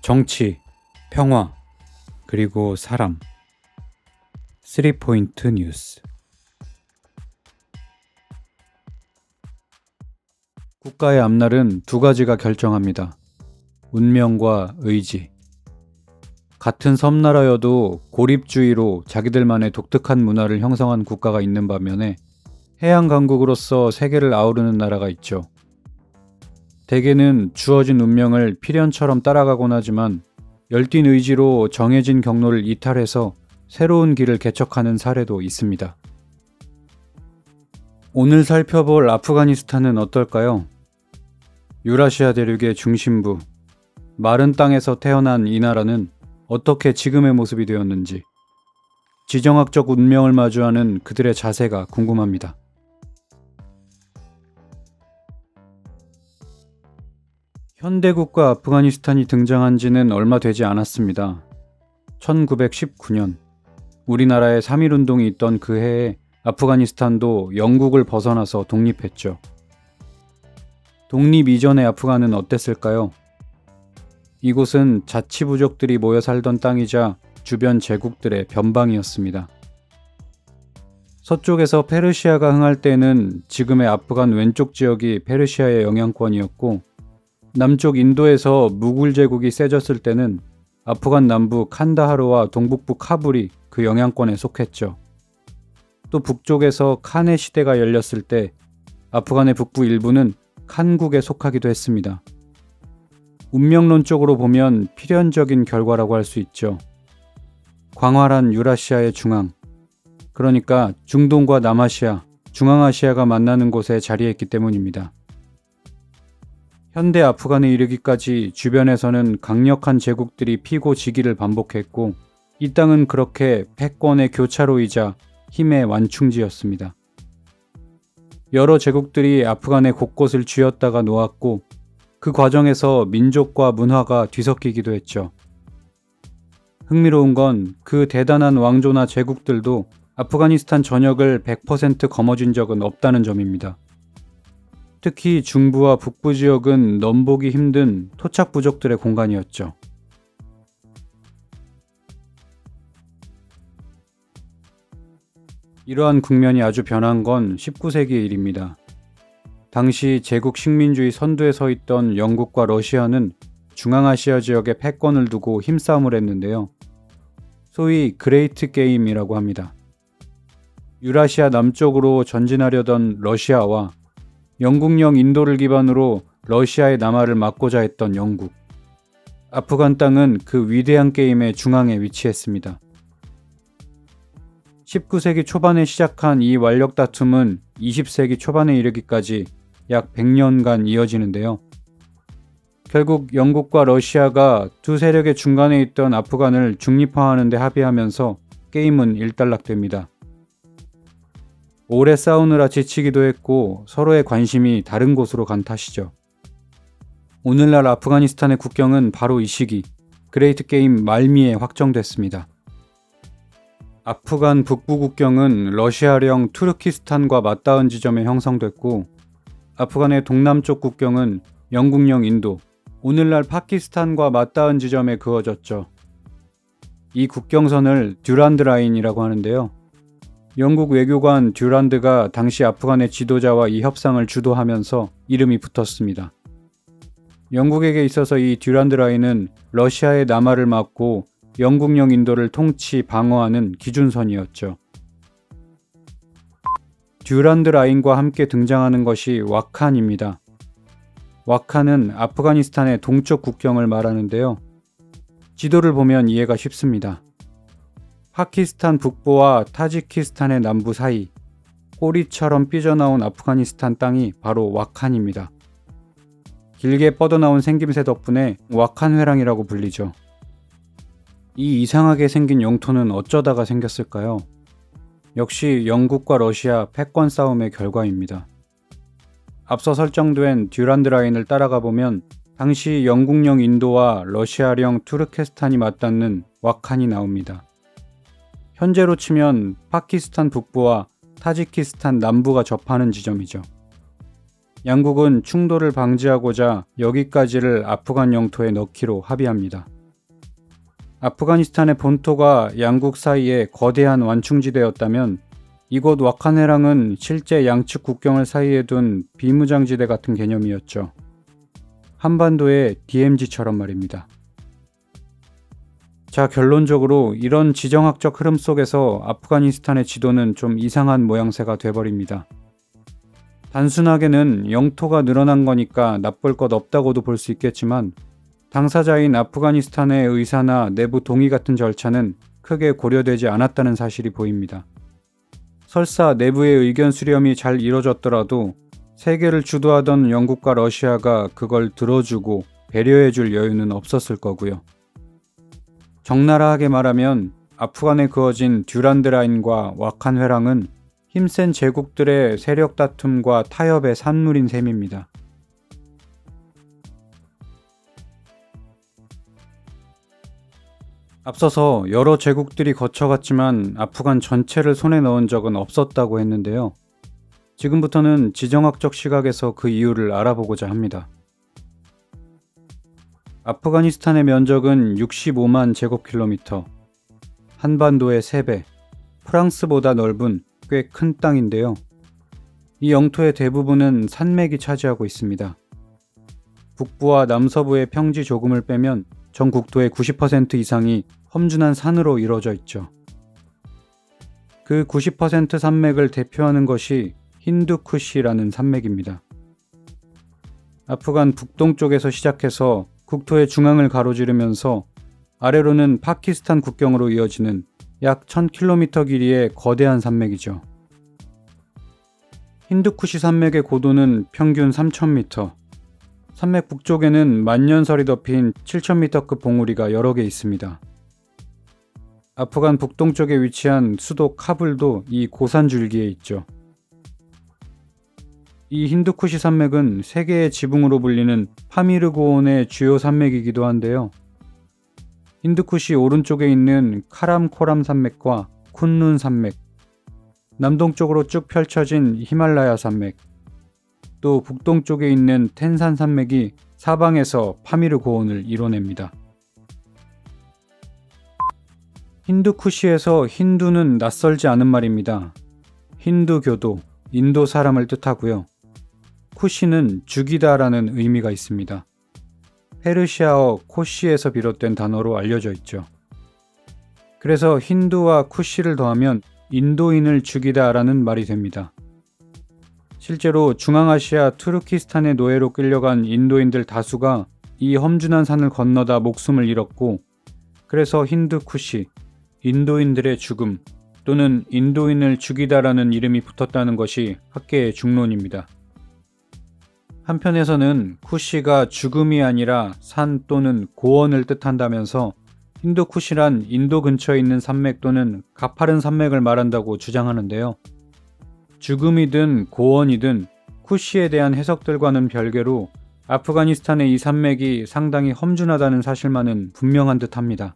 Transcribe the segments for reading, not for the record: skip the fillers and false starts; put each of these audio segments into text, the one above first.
정치, 평화, 그리고 사람. 3포인트 뉴스. 국가의 앞날은 두 가지가 결정합니다. 운명과 의지. 같은 섬나라여도 고립주의로 자기들만의 독특한 문화를 형성한 국가가 있는 반면에 해양 강국으로서 세계를 아우르는 나라가 있죠. 대개는 주어진 운명을 필연처럼 따라가곤 하지만 열띤 의지로 정해진 경로를 이탈해서 새로운 길을 개척하는 사례도 있습니다. 오늘 살펴볼 아프가니스탄은 어떨까요? 유라시아 대륙의 중심부, 마른 땅에서 태어난 이 나라는 어떻게 지금의 모습이 되었는지, 지정학적 운명을 마주하는 그들의 자세가 궁금합니다. 현대국가 아프가니스탄이 등장한 지는 얼마 되지 않았습니다. 1919년, 우리나라의 3.1운동이 있던 그 해에 아프가니스탄도 영국을 벗어나서 독립했죠. 독립 이전의 아프간은 어땠을까요? 이곳은 자치부족들이 모여 살던 땅이자 주변 제국들의 변방이었습니다. 서쪽에서 페르시아가 흥할 때는 지금의 아프간 왼쪽 지역이 페르시아의 영향권이었고, 남쪽 인도에서 무굴 제국이 세졌을 때는 아프간 남부 칸다하르와 동북부 카불이 그 영향권에 속했죠. 또 북쪽에서 칸의 시대가 열렸을 때 아프간의 북부 일부는 칸국에 속하기도 했습니다. 운명론적으로 보면 필연적인 결과라고 할 수 있죠. 광활한 유라시아의 중앙, 그러니까 중동과 남아시아, 중앙아시아가 만나는 곳에 자리했기 때문입니다. 현대 아프간에 이르기까지 주변에서는 강력한 제국들이 피고 지기를 반복했고, 이 땅은 그렇게 패권의 교차로이자 힘의 완충지였습니다. 여러 제국들이 아프간의 곳곳을 쥐었다가 놓았고, 그 과정에서 민족과 문화가 뒤섞이기도 했죠. 흥미로운 건 그 대단한 왕조나 제국들도 아프가니스탄 전역을 100% 거머쥔 적은 없다는 점입니다. 특히 중부와 북부 지역은 넘보기 힘든 토착 부족들의 공간이었죠. 이러한 국면이 아주 변한 건 19세기의 일입니다. 당시 제국 식민주의 선두에 서 있던 영국과 러시아는 중앙아시아 지역에 패권을 두고 힘싸움을 했는데요. 소위 그레이트 게임이라고 합니다. 유라시아 남쪽으로 전진하려던 러시아와 영국령 인도를 기반으로 러시아의 남하를 막고자 했던 영국. 아프간 땅은 그 위대한 게임의 중앙에 위치했습니다. 19세기 초반에 시작한 이 완력 다툼은 20세기 초반에 이르기까지 약 100년간 이어지는데요. 결국 영국과 러시아가 두 세력의 중간에 있던 아프간을 중립화하는 데 합의하면서 게임은 일단락됩니다. 오래 싸우느라 지치기도 했고 서로의 관심이 다른 곳으로 간 탓이죠. 오늘날 아프가니스탄의 국경은 바로 이 시기 그레이트 게임 말미에 확정됐습니다. 아프간 북부 국경은 러시아령 투르키스탄과 맞닿은 지점에 형성됐고, 아프간의 동남쪽 국경은 영국령 인도, 오늘날 파키스탄과 맞닿은 지점에 그어졌죠. 이 국경선을 듀란드 라인이라고 하는데요. 영국 외교관 듀란드가 당시 아프간의 지도자와 이 협상을 주도하면서 이름이 붙었습니다. 영국에게 있어서 이 듀란드 라인은 러시아의 남하를 막고 영국령 인도를 통치 방어하는 기준선이었죠. 듀란드 라인과 함께 등장하는 것이 와칸입니다. 와칸은 아프가니스탄의 동쪽 국경을 말하는데요. 지도를 보면 이해가 쉽습니다. 파키스탄 북부와 타지키스탄의 남부 사이, 꼬리처럼 삐져나온 아프가니스탄 땅이 바로 와칸입니다. 길게 뻗어나온 생김새 덕분에 와칸회랑이라고 불리죠. 이 이상하게 생긴 영토는 어쩌다가 생겼을까요? 역시 영국과 러시아 패권 싸움의 결과입니다. 앞서 설정된 듀란드 라인을 따라가 보면 당시 영국령 인도와 러시아령 투르케스탄이 맞닿는 와칸이 나옵니다. 현재로 치면 파키스탄 북부와 타지키스탄 남부가 접하는 지점이죠. 양국은 충돌을 방지하고자 여기까지를 아프간 영토에 넣기로 합의합니다. 아프가니스탄의 본토가 양국 사이에 거대한 완충지대였다면 이곳 와카네랑은 실제 양측 국경을 사이에 둔 비무장지대 같은 개념이었죠. 한반도의 DMZ처럼 말입니다. 자, 결론적으로 이런 지정학적 흐름 속에서 아프가니스탄의 지도는 좀 이상한 모양새가 돼버립니다. 단순하게는 영토가 늘어난 거니까 나쁠 것 없다고도 볼 수 있겠지만 당사자인 아프가니스탄의 의사나 내부 동의 같은 절차는 크게 고려되지 않았다는 사실이 보입니다. 설사 내부의 의견 수렴이 잘 이뤄졌더라도 세계를 주도하던 영국과 러시아가 그걸 들어주고 배려해줄 여유는 없었을 거고요. 적나라하게 말하면 아프간에 그어진 듀란드 라인과 와칸 회랑은 힘센 제국들의 세력 다툼과 타협의 산물인 셈입니다. 앞서서 여러 제국들이 거쳐갔지만 아프간 전체를 손에 넣은 적은 없었다고 했는데요. 지금부터는 지정학적 시각에서 그 이유를 알아보고자 합니다. 아프가니스탄의 면적은 65만 제곱킬로미터, 한반도의 3배, 프랑스보다 넓은 꽤 큰 땅인데요. 이 영토의 대부분은 산맥이 차지하고 있습니다. 북부와 남서부의 평지 조금을 빼면 전 국토의 90% 이상이 험준한 산으로 이루어져 있죠. 그 90% 산맥을 대표하는 것이 힌두쿠시라는 산맥입니다. 아프간 북동쪽에서 시작해서 국토의 중앙을 가로지르면서 아래로는 파키스탄 국경으로 이어지는 약 1000km 길이의 거대한 산맥이죠. 힌두쿠시 산맥의 고도는 평균 3000m, 산맥 북쪽에는 만년설이 덮인 7000m급 봉우리가 여러 개 있습니다. 아프간 북동쪽에 위치한 수도 카불도 이 고산 줄기에 있죠. 이 힌두쿠시 산맥은 세계의 지붕으로 불리는 파미르 고원의 주요 산맥이기도 한데요. 힌두쿠시 오른쪽에 있는 카람코람 산맥과 쿤룬 산맥, 남동쪽으로 쭉 펼쳐진 히말라야 산맥, 또 북동쪽에 있는 텐산 산맥이 사방에서 파미르 고원을 이뤄냅니다. 힌두쿠시에서 힌두는 낯설지 않은 말입니다. 힌두교도, 인도 사람을 뜻하고요. 쿠시는 죽이다라는 의미가 있습니다. 페르시아어 코시에서 비롯된 단어로 알려져 있죠. 그래서 힌두와 쿠시를 더하면 인도인을 죽이다라는 말이 됩니다. 실제로 중앙아시아 투르키스탄의 노예로 끌려간 인도인들 다수가 이 험준한 산을 건너다 목숨을 잃었고, 그래서 힌두쿠시, 인도인들의 죽음 또는 인도인을 죽이다라는 이름이 붙었다는 것이 학계의 중론입니다. 한편에서는 쿠시가 죽음이 아니라 산 또는 고원을 뜻한다면서 힌두쿠시란 인도 근처에 있는 산맥 또는 가파른 산맥을 말한다고 주장하는데요. 죽음이든 고원이든 쿠시에 대한 해석들과는 별개로 아프가니스탄의 이 산맥이 상당히 험준하다는 사실만은 분명한 듯합니다.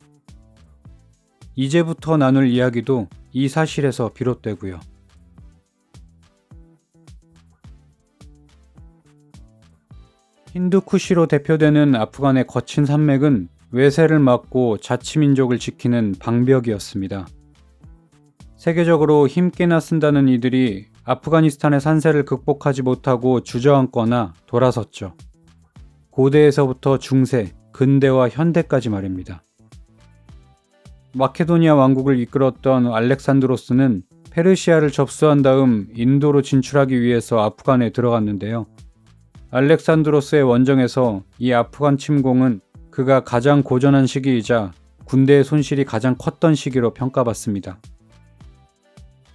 이제부터 나눌 이야기도 이 사실에서 비롯되고요. 힌두쿠시로 대표되는 아프간의 거친 산맥은 외세를 막고 자치민족을 지키는 방벽이었습니다. 세계적으로 힘께나 쓴다는 이들이 아프가니스탄의 산세를 극복하지 못하고 주저앉거나 돌아섰죠. 고대에서부터 중세, 근대와 현대까지 말입니다. 마케도니아 왕국을 이끌었던 알렉산드로스는 페르시아를 접수한 다음 인도로 진출하기 위해서 아프간에 들어갔는데요. 알렉산드로스의 원정에서 이 아프간 침공은 그가 가장 고전한 시기이자 군대의 손실이 가장 컸던 시기로 평가받습니다.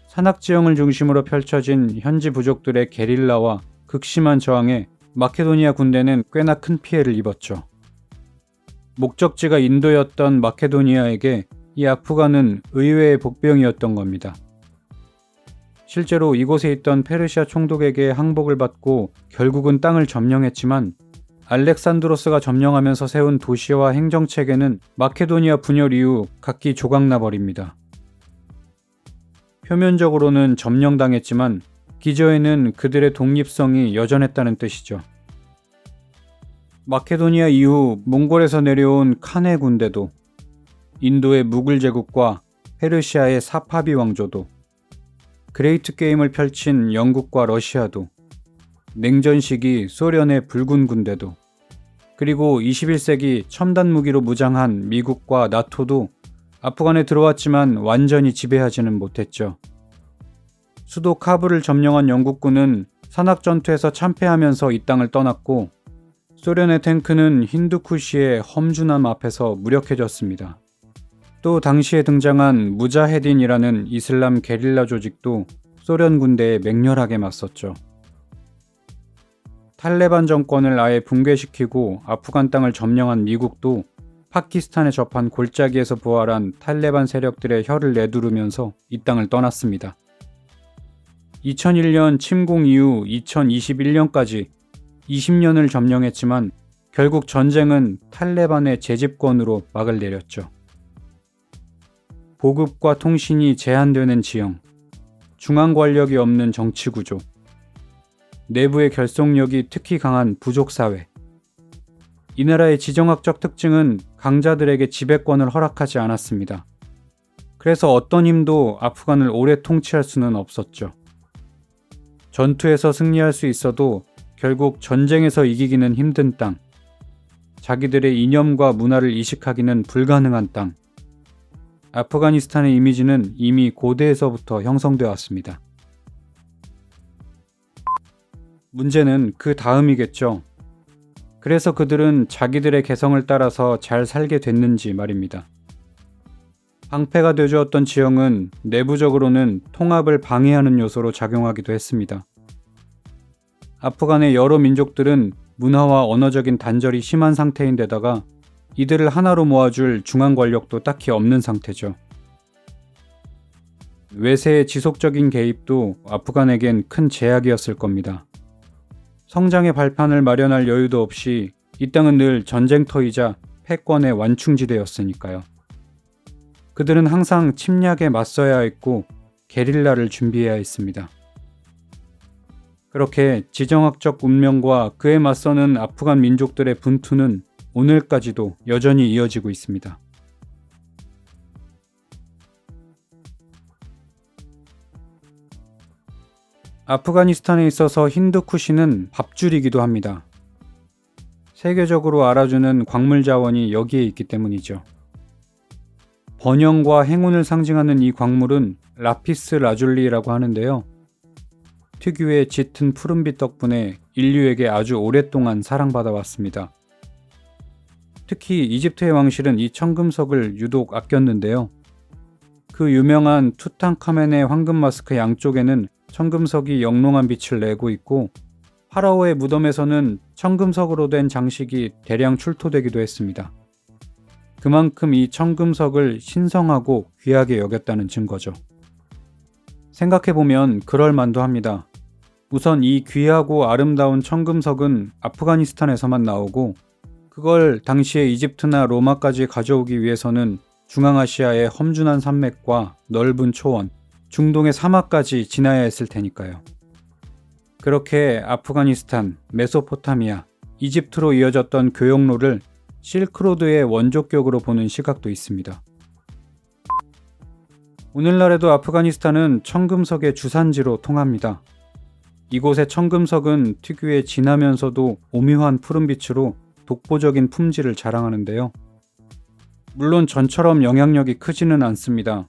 산악지형을 중심으로 펼쳐진 현지 부족들의 게릴라와 극심한 저항에 마케도니아 군대는 꽤나 큰 피해를 입었죠. 목적지가 인도였던 마케도니아에게 이 아프간은 의외의 복병이었던 겁니다. 실제로 이곳에 있던 페르시아 총독에게 항복을 받고 결국은 땅을 점령했지만 알렉산드로스가 점령하면서 세운 도시와 행정체계는 마케도니아 분열 이후 각기 조각나버립니다. 표면적으로는 점령당했지만 기저에는 그들의 독립성이 여전했다는 뜻이죠. 마케도니아 이후 몽골에서 내려온 칸의 군대도 인도의 무굴 제국과 페르시아의 사파비 왕조도, 그레이트 게임을 펼친 영국과 러시아도, 냉전 시기 소련의 붉은 군대도, 그리고 21세기 첨단 무기로 무장한 미국과 나토도 아프간에 들어왔지만 완전히 지배하지는 못했죠. 수도 카불을 점령한 영국군은 산악전투에서 참패하면서 이 땅을 떠났고, 소련의 탱크는 힌두쿠시의 험준함 앞에서 무력해졌습니다. 또 당시에 등장한 무자헤딘이라는 이슬람 게릴라 조직도 소련 군대에 맹렬하게 맞섰죠. 탈레반 정권을 아예 붕괴시키고 아프간 땅을 점령한 미국도 파키스탄에 접한 골짜기에서 부활한 탈레반 세력들의 혀를 내두르면서 이 땅을 떠났습니다. 2001년 침공 이후 2021년까지 20년을 점령했지만 결국 전쟁은 탈레반의 재집권으로 막을 내렸죠. 보급과 통신이 제한되는 지형, 중앙 권력이 없는 정치 구조, 내부의 결속력이 특히 강한 부족 사회. 이 나라의 지정학적 특징은 강자들에게 지배권을 허락하지 않았습니다. 그래서 어떤 힘도 아프간을 오래 통치할 수는 없었죠. 전투에서 승리할 수 있어도 결국 전쟁에서 이기기는 힘든 땅, 자기들의 이념과 문화를 이식하기는 불가능한 땅. 아프가니스탄의 이미지는 이미 고대에서부터 형성되어 왔습니다. 문제는 그 다음이겠죠. 그래서 그들은 자기들의 개성을 따라서 잘 살게 됐는지 말입니다. 방패가 되어주었던 지형은 내부적으로는 통합을 방해하는 요소로 작용하기도 했습니다. 아프간의 여러 민족들은 문화와 언어적인 단절이 심한 상태인데다가 이들을 하나로 모아줄 중앙 권력도 딱히 없는 상태죠. 외세의 지속적인 개입도 아프간에겐 큰 제약이었을 겁니다. 성장의 발판을 마련할 여유도 없이 이 땅은 늘 전쟁터이자 패권의 완충지대였으니까요. 그들은 항상 침략에 맞서야 했고 게릴라를 준비해야 했습니다. 그렇게 지정학적 운명과 그에 맞서는 아프간 민족들의 분투는 오늘까지도 여전히 이어지고 있습니다. 아프가니스탄에 있어서 힌두쿠시는 밥줄이기도 합니다. 세계적으로 알아주는 광물 자원이 여기에 있기 때문이죠. 번영과 행운을 상징하는 이 광물은 라피스 라줄리라고 하는데요. 특유의 짙은 푸른빛 덕분에 인류에게 아주 오랫동안 사랑받아 왔습니다. 특히 이집트의 왕실은 이 청금석을 유독 아꼈는데요. 그 유명한 투탕카멘의 황금 마스크 양쪽에는 청금석이 영롱한 빛을 내고 있고, 파라오의 무덤에서는 청금석으로 된 장식이 대량 출토되기도 했습니다. 그만큼 이 청금석을 신성하고 귀하게 여겼다는 증거죠. 생각해보면 그럴만도 합니다. 우선 이 귀하고 아름다운 청금석은 아프가니스탄에서만 나오고, 그걸 당시의 이집트나 로마까지 가져오기 위해서는 중앙아시아의 험준한 산맥과 넓은 초원, 중동의 사막까지 지나야 했을 테니까요. 그렇게 아프가니스탄, 메소포타미아, 이집트로 이어졌던 교역로를 실크로드의 원조격으로 보는 시각도 있습니다. 오늘날에도 아프가니스탄은 청금석의 주산지로 통합니다. 이곳의 청금석은 특유의 진하면서도 오묘한 푸른빛으로 독보적인 품질을 자랑하는데요. 물론 전처럼 영향력이 크지는 않습니다.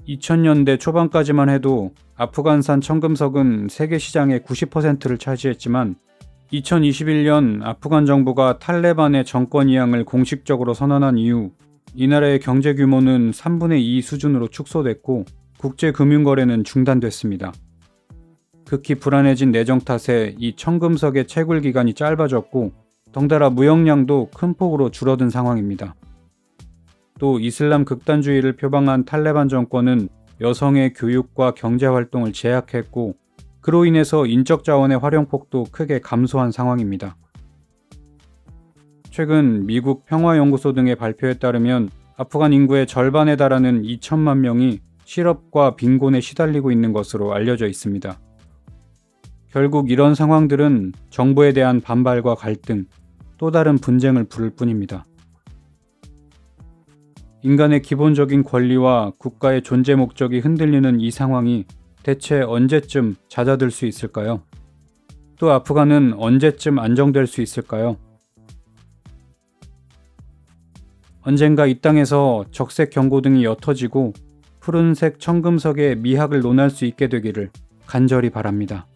2000년대 초반까지만 해도 아프간산 청금석은 세계 시장의 90%를 차지했지만 2021년 아프간 정부가 탈레반의 정권 이양을 공식적으로 선언한 이후 이 나라의 경제 규모는 3분의 2 수준으로 축소됐고 국제 금융거래는 중단됐습니다. 극히 불안해진 내정 탓에 이 청금석의 채굴 기간이 짧아졌고 덩달아 무역량도 큰 폭으로 줄어든 상황입니다. 또 이슬람 극단주의를 표방한 탈레반 정권은 여성의 교육과 경제 활동을 제약했고 그로 인해서 인적 자원의 활용폭도 크게 감소한 상황입니다. 최근 미국 평화연구소 등의 발표에 따르면 아프간 인구의 절반에 달하는 2천만 명이 실업과 빈곤에 시달리고 있는 것으로 알려져 있습니다. 결국 이런 상황들은 정부에 대한 반발과 갈등, 또 다른 분쟁을 부를 뿐입니다. 인간의 기본적인 권리와 국가의 존재 목적이 흔들리는 이 상황이 대체 언제쯤 잦아들 수 있을까요? 또 아프간은 언제쯤 안정될 수 있을까요? 언젠가 이 땅에서 적색 경고등이 옅어지고 푸른색 청금석의 미학을 논할 수 있게 되기를 간절히 바랍니다.